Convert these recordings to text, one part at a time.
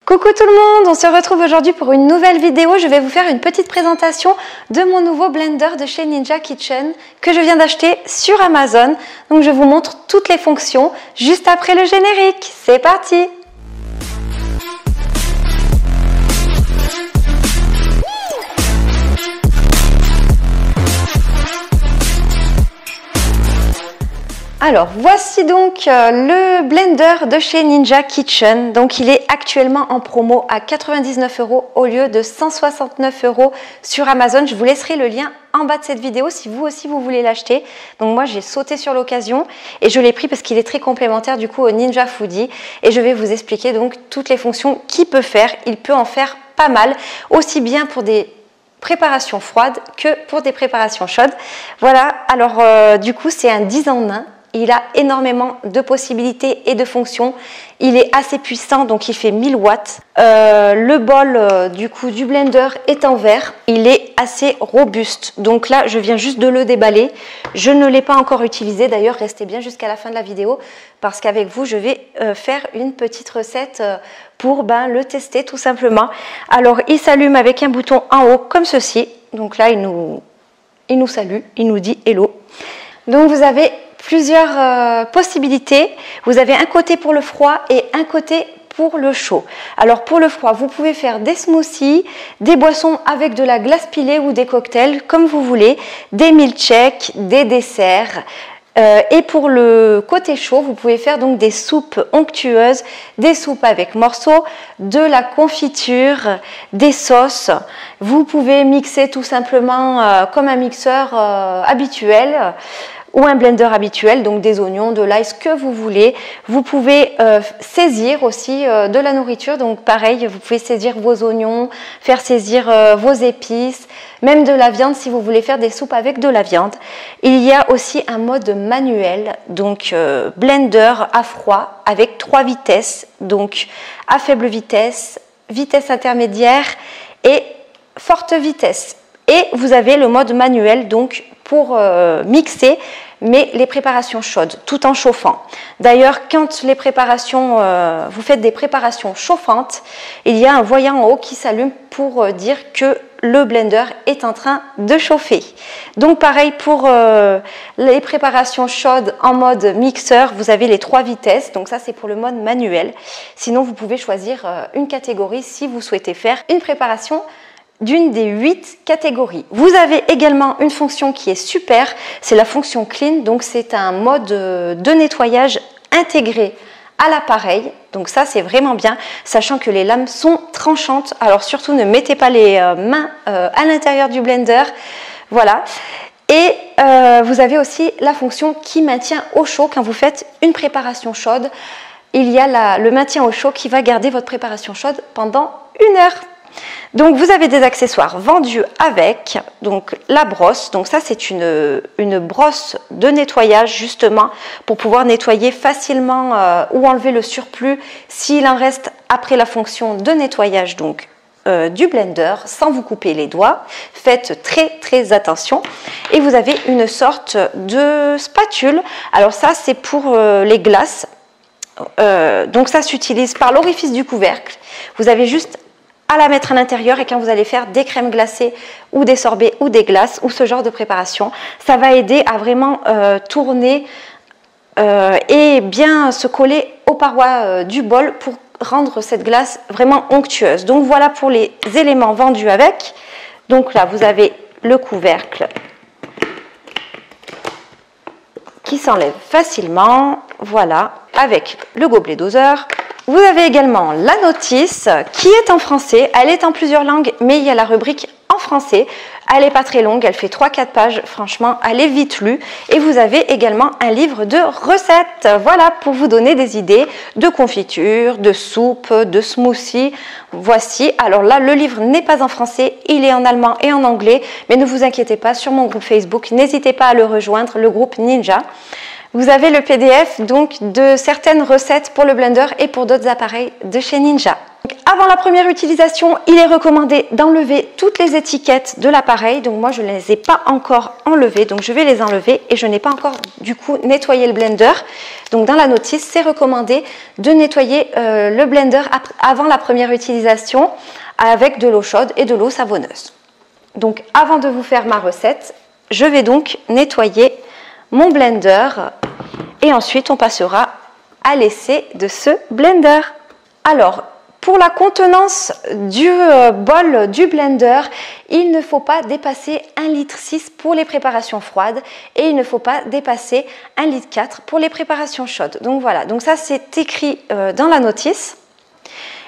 Coucou tout le monde, on se retrouve aujourd'hui pour une nouvelle vidéo. Je vais vous faire une petite présentation de mon nouveau blender de chez Ninja Kitchen que je viens d'acheter sur Amazon. Donc je vous montre toutes les fonctions juste après le générique. C'est parti! Alors voici donc le blender de chez Ninja Kitchen. Donc il est actuellement en promo à 99 € au lieu de 169 € sur Amazon. Je vous laisserai le lien en bas de cette vidéo si vous aussi vous voulez l'acheter. Donc moi j'ai sauté sur l'occasion et je l'ai pris parce qu'il est très complémentaire du coup au Ninja Foodi. Et je vais vous expliquer donc toutes les fonctions qu'il peut faire. Il peut en faire pas mal, aussi bien pour des préparations froides que pour des préparations chaudes. Voilà, alors du coup c'est un 10 en 1. Il a énormément de possibilités et de fonctions. Il est assez puissant, donc il fait 1000 watts. Le bol du coup du blender est en verre. Il est assez robuste. Donc là, je viens juste de le déballer. Je ne l'ai pas encore utilisé. D'ailleurs, restez bien jusqu'à la fin de la vidéo parce qu'avec vous, je vais faire une petite recette pour le tester tout simplement. Alors, il s'allume avec un bouton en haut comme ceci. Donc là, il nous salue, il nous dit hello. Donc vous avez plusieurs possibilités. Vous avez un côté pour le froid et un côté pour le chaud. Alors pour le froid, vous pouvez faire des smoothies, des boissons avec de la glace pilée ou des cocktails comme vous voulez, des milkshakes, des desserts. Et pour le côté chaud, vous pouvez faire donc des soupes onctueuses, des soupes avec morceaux, de la confiture, des sauces. Vous pouvez mixer tout simplement comme un mixeur habituel ou un blender habituel, donc des oignons, de l'ail, ce que vous voulez. Vous pouvez saisir aussi de la nourriture, donc pareil, vous pouvez saisir vos oignons, faire saisir vos épices, même de la viande si vous voulez faire des soupes avec de la viande. Il y a aussi un mode manuel, donc blender à froid avec 3 vitesses, donc à faible vitesse, vitesse intermédiaire et forte vitesse. Et vous avez le mode manuel donc pour mixer, mais les préparations chaudes, tout en chauffant. D'ailleurs, quand les préparations, vous faites des préparations chauffantes, il y a un voyant en haut qui s'allume pour dire que le blender est en train de chauffer. Donc pareil pour les préparations chaudes en mode mixeur, vous avez les 3 vitesses, donc ça c'est pour le mode manuel. Sinon vous pouvez choisir une catégorie si vous souhaitez faire une préparation d'une des 8 catégories. Vous avez également une fonction qui est super, c'est la fonction clean, donc c'est un mode de nettoyage intégré à l'appareil, donc ça c'est vraiment bien, sachant que les lames sont tranchantes, alors surtout ne mettez pas les mains à l'intérieur du blender, voilà. Et vous avez aussi la fonction qui maintient au chaud quand vous faites une préparation chaude. Il y a le maintien au chaud qui va garder votre préparation chaude pendant 1 heure. Donc vous avez des accessoires vendus avec, donc la brosse, donc ça c'est une brosse de nettoyage justement pour pouvoir nettoyer facilement ou enlever le surplus s'il en reste après la fonction de nettoyage donc du blender sans vous couper les doigts. Faites très attention. Et vous avez une sorte de spatule, alors ça c'est pour les glaces, donc ça s'utilise par l'orifice du couvercle. Vous avez juste à la mettre à l'intérieur et quand vous allez faire des crèmes glacées ou des sorbets ou des glaces ou ce genre de préparation, ça va aider à vraiment tourner et bien se coller aux parois du bol pour rendre cette glace vraiment onctueuse. Donc voilà pour les éléments vendus avec. Donc là vous avez le couvercle qui s'enlève facilement, voilà, avec le gobelet doseur. Vous avez également la notice qui est en français, elle est en plusieurs langues, mais il y a la rubrique en français. Elle n'est pas très longue, elle fait 3-4 pages, franchement, elle est vite lue. Et vous avez également un livre de recettes, voilà, pour vous donner des idées de confiture, de soupe, de smoothie. Voici, alors là, le livre n'est pas en français, il est en allemand et en anglais, mais ne vous inquiétez pas, sur mon groupe Facebook, n'hésitez pas à le rejoindre, le groupe Ninja. Vous avez le PDF donc de certaines recettes pour le blender et pour d'autres appareils de chez Ninja. Donc, avant la première utilisation, il est recommandé d'enlever toutes les étiquettes de l'appareil. Donc moi, je ne les ai pas encore enlevées, donc je vais les enlever et je n'ai pas encore du coup nettoyé le blender. Donc dans la notice, c'est recommandé de nettoyer le blender avant la première utilisation avec de l'eau chaude et de l'eau savonneuse. Donc avant de vous faire ma recette, je vais donc nettoyer mon blender et ensuite on passera à l'essai de ce blender. Alors, pour la contenance du bol du blender, il ne faut pas dépasser 1,6 litre pour les préparations froides et il ne faut pas dépasser 1,4 litre pour les préparations chaudes. Donc voilà, donc ça c'est écrit dans la notice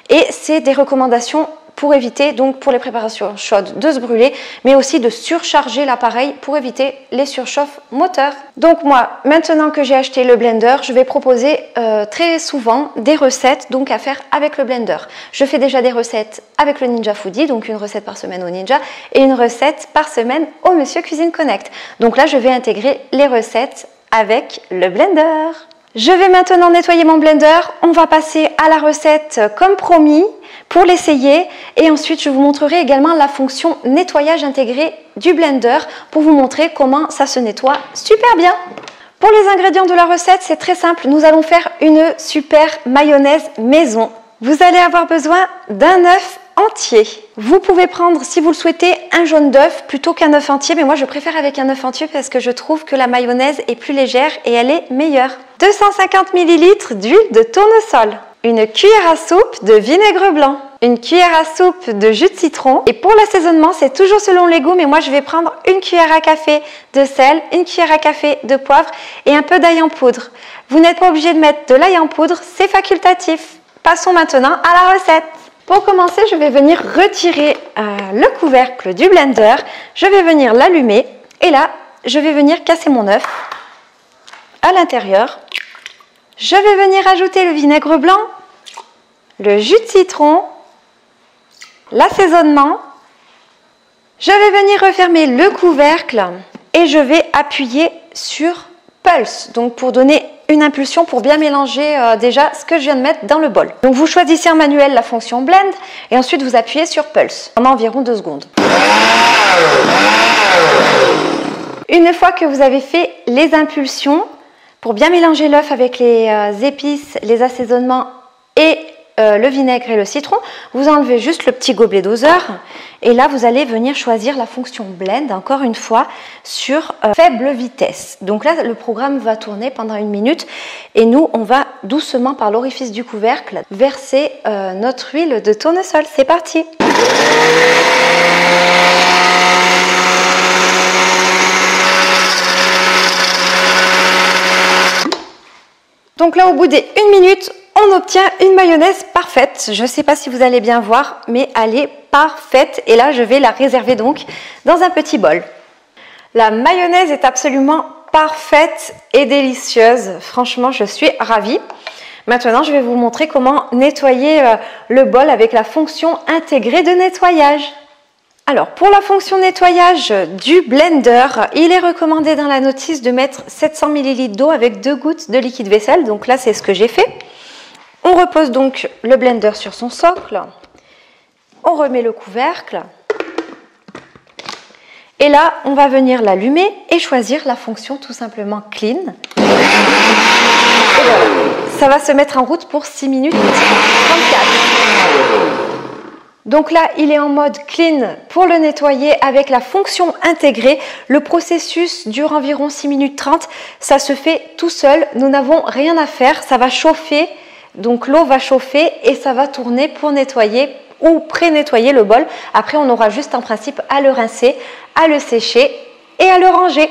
et c'est des recommandations pour éviter, donc pour les préparations chaudes, de se brûler, mais aussi de surcharger l'appareil pour éviter les surchauffes moteurs. Donc moi, maintenant que j'ai acheté le blender, je vais proposer très souvent des recettes donc à faire avec le blender. Je fais déjà des recettes avec le Ninja Foodie, donc une recette par semaine au Ninja et une recette par semaine au Monsieur Cuisine Connect. Donc là, je vais intégrer les recettes avec le blender. Je vais maintenant nettoyer mon blender. On va passer à la recette comme promis pour l'essayer et ensuite je vous montrerai également la fonction nettoyage intégré du blender pour vous montrer comment ça se nettoie super bien. Pour les ingrédients de la recette, c'est très simple. Nous allons faire une super mayonnaise maison. Vous allez avoir besoin d'un œuf entier. Vous pouvez prendre, si vous le souhaitez, un jaune d'œuf plutôt qu'un œuf entier, mais moi je préfère avec un œuf entier parce que je trouve que la mayonnaise est plus légère et elle est meilleure. 250 ml d'huile de tournesol, une cuillère à soupe de vinaigre blanc, une cuillère à soupe de jus de citron et pour l'assaisonnement, c'est toujours selon les goûts, mais moi je vais prendre une cuillère à café de sel, une cuillère à café de poivre et un peu d'ail en poudre. Vous n'êtes pas obligé de mettre de l'ail en poudre, c'est facultatif. Passons maintenant à la recette. Pour commencer, je vais venir retirer le couvercle du blender, je vais venir l'allumer et là, je vais venir casser mon œuf à l'intérieur. Je vais venir ajouter le vinaigre blanc, le jus de citron, l'assaisonnement. Je vais venir refermer le couvercle et je vais appuyer sur Pulse, donc pour donner une impulsion pour bien mélanger déjà ce que je viens de mettre dans le bol. Donc vous choisissez en manuel la fonction Blend et ensuite vous appuyez sur Pulse pendant environ 2 secondes. Une fois que vous avez fait les impulsions, pour bien mélanger l'œuf avec les épices, les assaisonnements et le vinaigre et le citron, vous enlevez juste le petit gobelet doseur et là vous allez venir choisir la fonction Blend encore une fois sur faible vitesse. Donc là le programme va tourner pendant 1 minute et nous on va doucement par l'orifice du couvercle verser notre huile de tournesol. C'est parti! Donc là au bout des 1 minute, on obtient une mayonnaise parfaite. Je ne sais pas si vous allez bien voir, mais elle est parfaite. Et là, je vais la réserver donc dans un petit bol. La mayonnaise est absolument parfaite et délicieuse. Franchement, je suis ravie. Maintenant, je vais vous montrer comment nettoyer le bol avec la fonction intégrée de nettoyage. Alors, pour la fonction nettoyage du blender, il est recommandé dans la notice de mettre 700 ml d'eau avec 2 gouttes de liquide vaisselle. Donc là, c'est ce que j'ai fait. On repose donc le blender sur son socle. On remet le couvercle. Et là, on va venir l'allumer et choisir la fonction tout simplement Clean. Et voilà, ça va se mettre en route pour 6 minutes 34. Donc là, il est en mode clean pour le nettoyer avec la fonction intégrée. Le processus dure environ 6 minutes 30. Ça se fait tout seul. Nous n'avons rien à faire. Ça va chauffer. Donc l'eau va chauffer et ça va tourner pour nettoyer ou pré-nettoyer le bol. Après, on aura juste en principe à le rincer, à le sécher et à le ranger.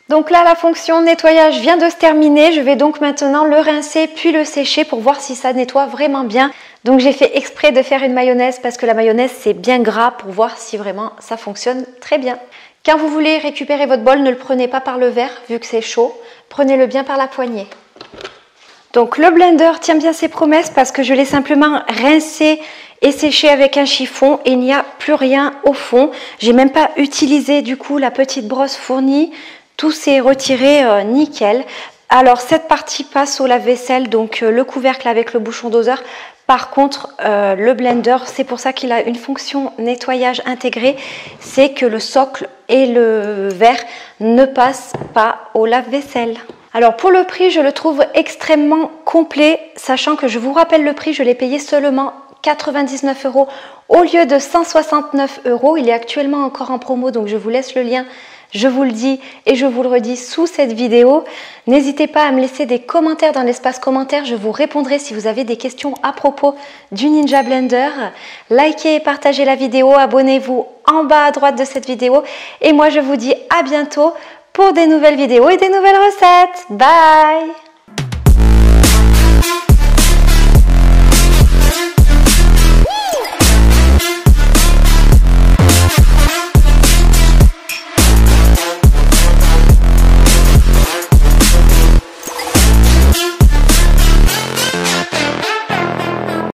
Donc là, la fonction nettoyage vient de se terminer. Je vais donc maintenant le rincer puis le sécher pour voir si ça nettoie vraiment bien. Donc j'ai fait exprès de faire une mayonnaise parce que la mayonnaise c'est bien gras pour voir si vraiment ça fonctionne très bien. Quand vous voulez récupérer votre bol, ne le prenez pas par le verre vu que c'est chaud. Prenez-le bien par la poignée. Donc le blender tient bien ses promesses parce que je l'ai simplement rincé et séché avec un chiffon et il n'y a plus rien au fond. J'ai même pas utilisé du coup la petite brosse fournie. Tout s'est retiré nickel. Alors cette partie passe au lave-vaisselle, donc le couvercle avec le bouchon doseur Par contre, le blender, c'est pour ça qu'il a une fonction nettoyage intégrée, c'est que le socle et le verre ne passent pas au lave-vaisselle. Alors pour le prix, je le trouve extrêmement complet, sachant que je vous rappelle le prix, je l'ai payé seulement 99 € au lieu de 169 €. Il est actuellement encore en promo, donc je vous laisse le lien. Je vous le dis et je vous le redis sous cette vidéo. N'hésitez pas à me laisser des commentaires dans l'espace commentaire. Je vous répondrai si vous avez des questions à propos du Ninja Blender. Likez et partagez la vidéo. Abonnez-vous en bas à droite de cette vidéo. Et moi, je vous dis à bientôt pour des nouvelles vidéos et des nouvelles recettes. Bye!